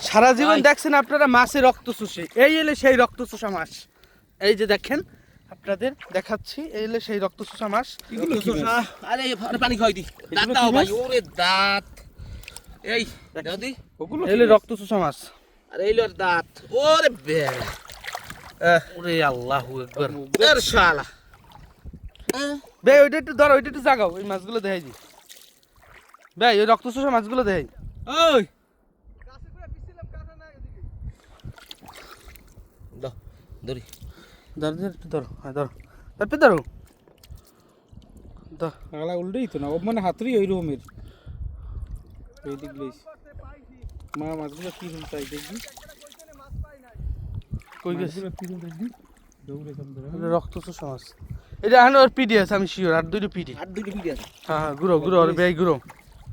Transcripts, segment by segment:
সারা জীবন দেখছেন আপনারা মাছে রক্ত চুষে, এই এলে সেই রক্ত চুষা মাছ। এই যে দেখেন আপনাদের দেখাচ্ছি, এই এলে সেই রক্ত চুষা মাছ। আরে পানি খাওয়াই দি, দাঁত দাও ভাই, ওরে দাঁত। এই দাদি এলে রক্ত চুষা মাছ। আরে এই লোর দাঁত, ওরে বেড়া, ওরে আল্লাহু আকবার। এর শালা। বে ওইটা একটু ধরো, ওইটা একটু জাগাও, ওই মাছগুলো দেখাই দি। ভাই ওই রক্ত চুষা মাছগুলো দেখাই। ওই দাও ধরি। ধরো ধরো একটু ধরো, হ্যাঁ ধরো, তারপরে ধরো। আগলা উল্টেই তো না, ও মানে হাতুড়ি ওই রকমের। এই দিক লইস মা মাছগুলো কি রকম চাই দেখবি, কই গেছে কি রকম দেখবি, দৌড়ে কম ধরে। এটা রক্ত চুষা মাছ। এটা এখন ওর পিডি আছে, আমি শিওর, আর দুইটা পিডি। আর দুটো ভিডিও আছে, হ্যাঁ হ্যাঁ, ঘুরো ঘুরো, ওর ভাই ঘুরো।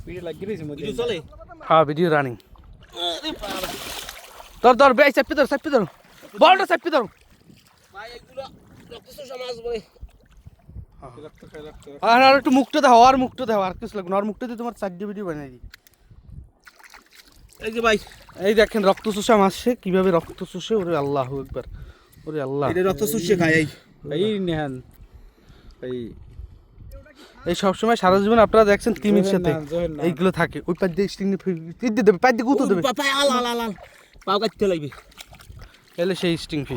পিড়ে লাগিয়ে রয়েছে মধ্যে। ভিডিও চলে। হ্যাঁ ভিডিও রানিং। আরে বাবা ধর ধর ভাই, চাপি ধরো, চাপি ধরো, বলটা চাপি ধরো। ভাই, এগুলো রক্তচোষা মাছ বলে। রক্ত খাই রক্ত। আর একটু মুখটা দাও, আর মুখটা দাও, আর কিছু লাগবে না, আর মুখটা দিয়ে তোমার 4 ভিডিও বানাই দিই। এই যে ভাই, এই দেখেন রক্ত চুষা মাছ, সে কিভাবে রক্ত চুষে। ওরে আল্লাহু আকবার, ওরে আল্লাহ। এটা রক্তচোষা খায়। এই এই নেহান এই এই সবসময় সারা জীবন আপনারা দেখছেন তিমির সাথে জোহের না। এইগুলো থাকে। ওই পাশ দিয়ে স্টিং দিয়ে দেবে, পাশ দিয়ে গুঁতো দেবে, পাপা আল আল আল আল পাও কাটতে লাগবে। এলে সেই স্টিং ফিশ।